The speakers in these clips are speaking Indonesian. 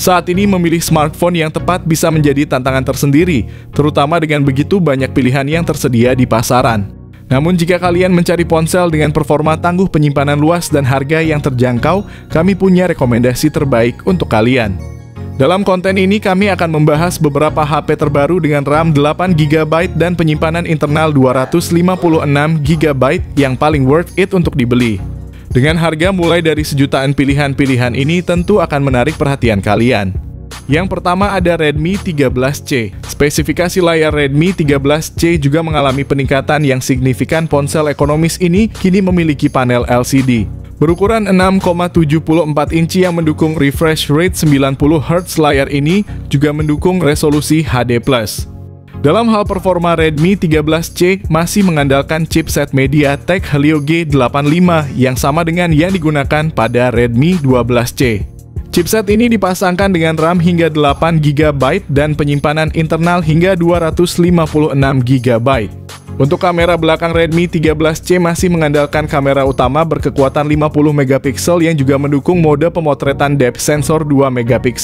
Saat ini memilih smartphone yang tepat bisa menjadi tantangan tersendiri, terutama dengan begitu banyak pilihan yang tersedia di pasaran. Namun jika kalian mencari ponsel dengan performa tangguh, penyimpanan luas, dan harga yang terjangkau, kami punya rekomendasi terbaik untuk kalian. Dalam konten ini kami akan membahas beberapa HP terbaru dengan RAM 8GB dan penyimpanan internal 256GB yang paling worth it untuk dibeli. Dengan harga mulai dari sejutaan, pilihan-pilihan ini tentu akan menarik perhatian kalian. Yang pertama ada Redmi 13C. Spesifikasi layar Redmi 13C juga mengalami peningkatan yang signifikan. Ponsel ekonomis ini kini memiliki panel LCD berukuran 6,74 inci yang mendukung refresh rate 90Hz. Layar ini juga mendukung resolusi HD+. Dalam hal performa, Redmi 13C masih mengandalkan chipset MediaTek Helio G85 yang sama dengan yang digunakan pada Redmi 12C. Chipset ini dipasangkan dengan RAM hingga 8GB dan penyimpanan internal hingga 256GB. Untuk kamera belakang, Redmi 13C masih mengandalkan kamera utama berkekuatan 50MP yang juga mendukung mode pemotretan depth sensor 2MP.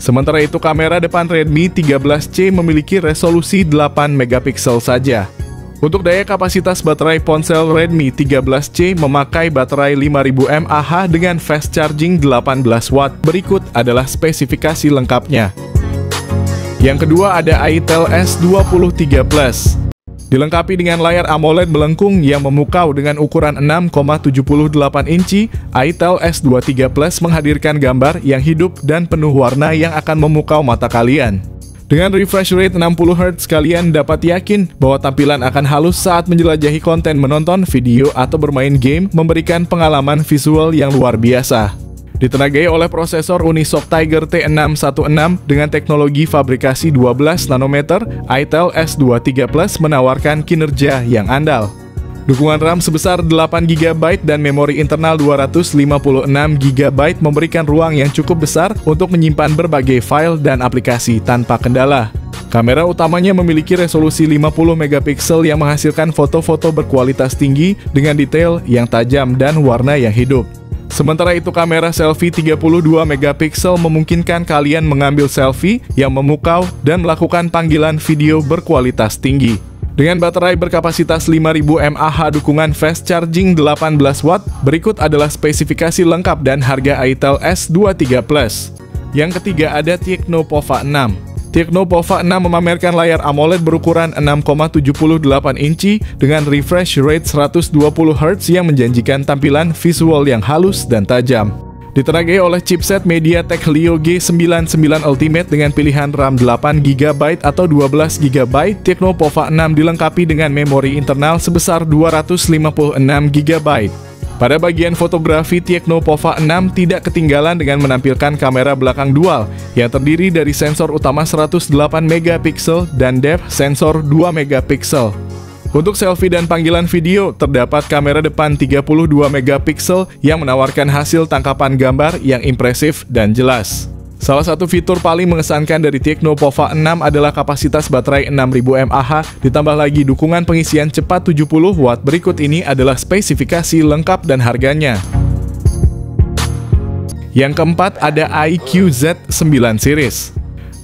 Sementara itu kamera depan Redmi 13C memiliki resolusi 8MP saja. Untuk daya kapasitas baterai, ponsel Redmi 13C memakai baterai 5000 mAh dengan fast charging 18W. Berikut adalah spesifikasi lengkapnya. Yang kedua ada Itel S23 Plus. Dilengkapi dengan layar AMOLED melengkung yang memukau dengan ukuran 6,78 inci, Itel S23 Plus menghadirkan gambar yang hidup dan penuh warna yang akan memukau mata kalian. Dengan refresh rate 60Hz, kalian dapat yakin bahwa tampilan akan halus saat menjelajahi konten, menonton video, atau bermain game, memberikan pengalaman visual yang luar biasa. Ditenagai oleh prosesor Unisoc Tiger T616 dengan teknologi fabrikasi 12 nanometer, Itel S23 Plus menawarkan kinerja yang andal. Dukungan RAM sebesar 8GB dan memori internal 256GB memberikan ruang yang cukup besar untuk menyimpan berbagai file dan aplikasi tanpa kendala. Kamera utamanya memiliki resolusi 50MP yang menghasilkan foto-foto berkualitas tinggi dengan detail yang tajam dan warna yang hidup. Sementara itu kamera selfie 32MP memungkinkan kalian mengambil selfie yang memukau dan melakukan panggilan video berkualitas tinggi. Dengan baterai berkapasitas 5000 mAh, dukungan fast charging 18W, berikut adalah spesifikasi lengkap dan harga Itel S23 Plus. Yang ketiga ada Tecno-Pova 6. Tecno-Pova 6 memamerkan layar AMOLED berukuran 6,78 inci dengan refresh rate 120Hz yang menjanjikan tampilan visual yang halus dan tajam. Ditenagai oleh chipset MediaTek Helio G99 Ultimate dengan pilihan RAM 8GB atau 12GB, Tecno-Pova 6 dilengkapi dengan memori internal sebesar 256GB. Pada bagian fotografi, Tecno-Pova 6 tidak ketinggalan dengan menampilkan kamera belakang dual yang terdiri dari sensor utama 108MP dan depth sensor 2MP. Untuk selfie dan panggilan video, terdapat kamera depan 32MP yang menawarkan hasil tangkapan gambar yang impresif dan jelas. Salah satu fitur paling mengesankan dari Tecno-Pova 6 adalah kapasitas baterai 6000 mAh, ditambah lagi dukungan pengisian cepat 70W. Berikut ini adalah spesifikasi lengkap dan harganya. Yang keempat ada iQOO Z9 series.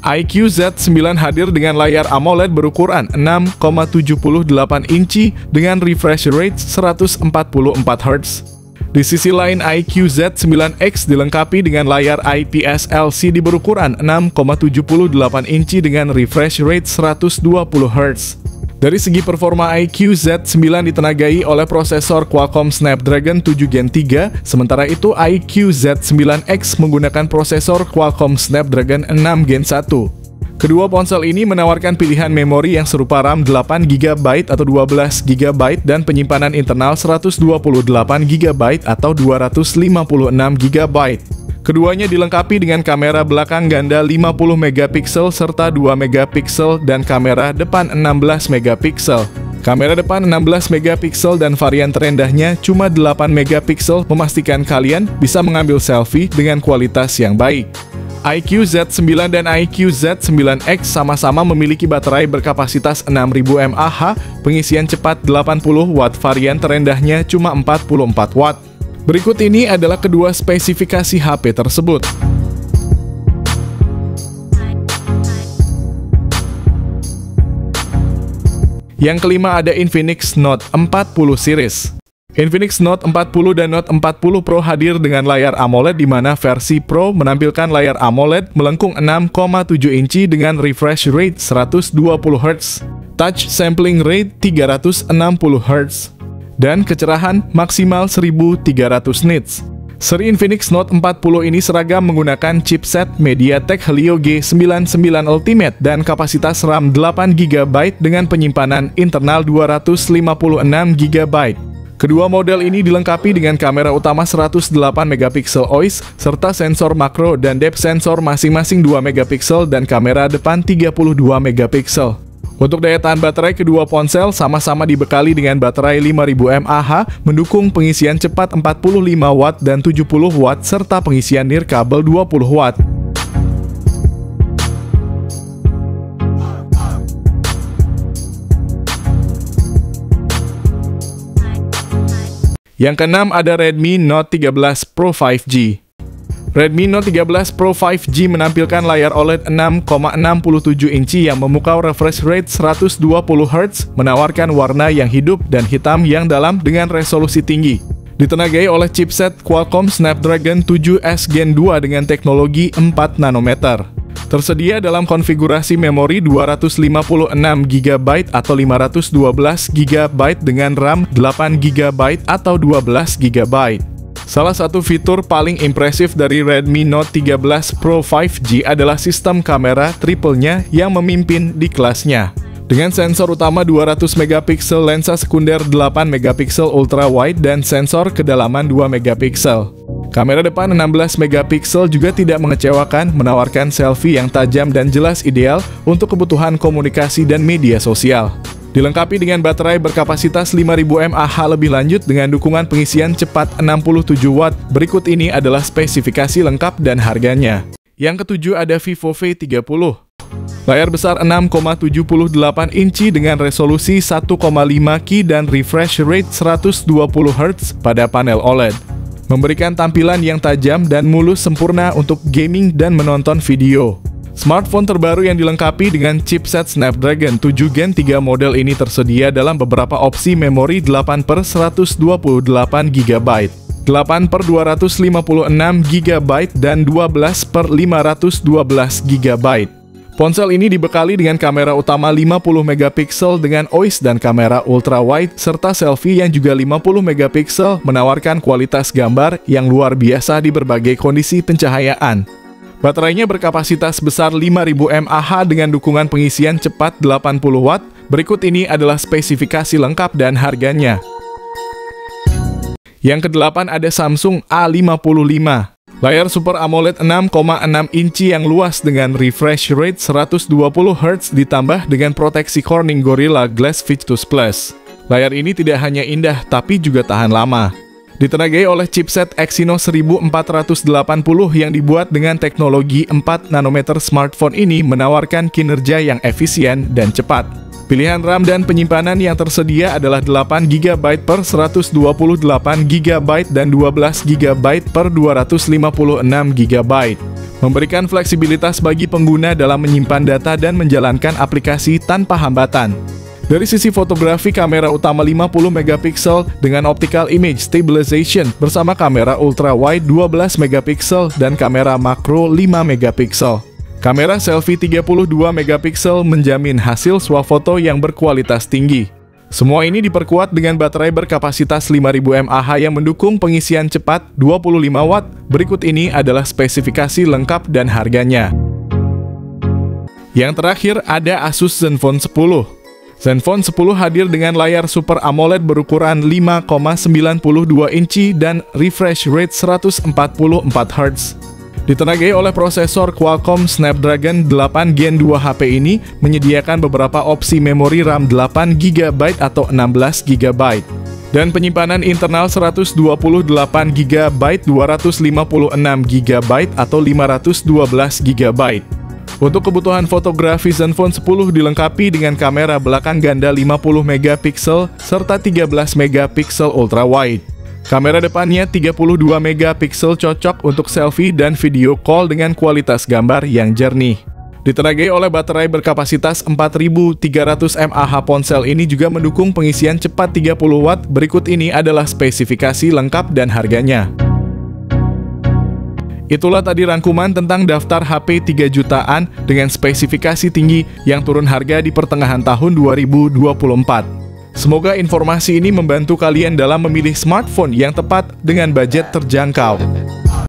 iQOO Z9 hadir dengan layar AMOLED berukuran 6,78 inci dengan refresh rate 144Hz. Di sisi lain, iQOO Z9X dilengkapi dengan layar IPS LCD berukuran 6,78 inci dengan refresh rate 120Hz. Dari segi performa, iQOO Z9 ditenagai oleh prosesor Qualcomm Snapdragon 7 Gen 3, sementara itu iQOO Z9X menggunakan prosesor Qualcomm Snapdragon 6 Gen 1. Kedua ponsel ini menawarkan pilihan memori yang serupa, RAM 8GB atau 12GB dan penyimpanan internal 128GB atau 256GB. Keduanya dilengkapi dengan kamera belakang ganda 50MP serta 2MP dan kamera depan 16MP. Kamera depan 16MP dan varian terendahnya cuma 8MP memastikan kalian bisa mengambil selfie dengan kualitas yang baik. iQOO Z9 dan iQOO Z9X sama-sama memiliki baterai berkapasitas 6000 mAh, pengisian cepat 80W, varian terendahnya cuma 44W. Berikut ini adalah kedua spesifikasi HP tersebut. Yang kelima ada Infinix Note 40 series. Infinix Note 40 dan Note 40 Pro hadir dengan layar AMOLED di mana versi Pro menampilkan layar AMOLED melengkung 6,7 inci dengan refresh rate 120 Hz, touch sampling rate 360 Hz, dan kecerahan maksimal 1300 nits. Seri Infinix Note 40 ini seragam menggunakan chipset MediaTek Helio G99 Ultimate dan kapasitas RAM 8GB dengan penyimpanan internal 256GB. Kedua model ini dilengkapi dengan kamera utama 108MP OIS, serta sensor makro dan depth sensor masing-masing 2MP dan kamera depan 32MP. Untuk daya tahan baterai kedua ponsel sama-sama dibekali dengan baterai 5000 mAh, mendukung pengisian cepat 45W dan 70W serta pengisian nirkabel 20W. Yang keenam ada Redmi Note 13 Pro 5G. Redmi Note 13 Pro 5G menampilkan layar OLED 6,67 inci yang memukau refresh rate 120Hz, menawarkan warna yang hidup dan hitam yang dalam dengan resolusi tinggi. Ditenagai oleh chipset Qualcomm Snapdragon 7S Gen 2 dengan teknologi 4 nanometer. Tersedia dalam konfigurasi memori 256GB atau 512GB dengan RAM 8GB atau 12GB. Salah satu fitur paling impresif dari Redmi Note 13 Pro 5G adalah sistem kamera triple-nya yang memimpin di kelasnya. Dengan sensor utama 200MP, lensa sekunder 8MP ultra wide dan sensor kedalaman 2MP. Kamera depan 16MP juga tidak mengecewakan, menawarkan selfie yang tajam dan jelas, ideal untuk kebutuhan komunikasi dan media sosial. Dilengkapi dengan baterai berkapasitas 5000 mAh lebih lanjut dengan dukungan pengisian cepat 67W. Berikut ini adalah spesifikasi lengkap dan harganya. Yang ketujuh ada Vivo V30. Layar besar 6,78 inci dengan resolusi 1,5K dan refresh rate 120Hz pada panel OLED. Memberikan tampilan yang tajam dan mulus sempurna untuk gaming dan menonton video. Smartphone terbaru yang dilengkapi dengan chipset Snapdragon 7 Gen 3 model ini tersedia dalam beberapa opsi memori 8/128GB, 8/256GB, dan 12/512GB. Ponsel ini dibekali dengan kamera utama 50MP dengan OIS dan kamera ultra wide serta selfie yang juga 50MP, menawarkan kualitas gambar yang luar biasa di berbagai kondisi pencahayaan. Baterainya berkapasitas besar 5000 mAh dengan dukungan pengisian cepat 80W. Berikut ini adalah spesifikasi lengkap dan harganya. Yang kedelapan ada Samsung A55. Layar Super AMOLED 6,6 inci yang luas dengan refresh rate 120Hz ditambah dengan proteksi Corning Gorilla Glass Victus Plus. Layar ini tidak hanya indah tapi juga tahan lama. Ditenagai oleh chipset Exynos 1480 yang dibuat dengan teknologi 4 nanometer, smartphone ini menawarkan kinerja yang efisien dan cepat. Pilihan RAM dan penyimpanan yang tersedia adalah 8GB per 128GB dan 12GB per 256GB. Memberikan fleksibilitas bagi pengguna dalam menyimpan data dan menjalankan aplikasi tanpa hambatan. Dari sisi fotografi, kamera utama 50MP dengan optical image stabilization bersama kamera ultra wide 12MP dan kamera makro 5MP. Kamera selfie 32MP menjamin hasil swafoto yang berkualitas tinggi. Semua ini diperkuat dengan baterai berkapasitas 5000 mAh yang mendukung pengisian cepat 25W. Berikut ini adalah spesifikasi lengkap dan harganya. Yang terakhir ada Asus Zenfone 10. Zenfone 10 hadir dengan layar Super AMOLED berukuran 5,92 inci dan refresh rate 144Hz. Ditenagai oleh prosesor Qualcomm Snapdragon 8 Gen 2, HP ini menyediakan beberapa opsi memori RAM 8GB atau 16GB dan penyimpanan internal 128GB, 256GB atau 512GB. Untuk kebutuhan fotografi, Zenfone 10 dilengkapi dengan kamera belakang ganda 50MP serta 13MP ultra wide. Kamera depannya 32MP cocok untuk selfie dan video call dengan kualitas gambar yang jernih. Ditenagai oleh baterai berkapasitas 4300 mAh, ponsel ini juga mendukung pengisian cepat 30 watt. Berikut ini adalah spesifikasi lengkap dan harganya. Itulah tadi rangkuman tentang daftar HP 3 jutaan dengan spesifikasi tinggi yang turun harga di pertengahan tahun 2024. Semoga informasi ini membantu kalian dalam memilih smartphone yang tepat dengan budget terjangkau.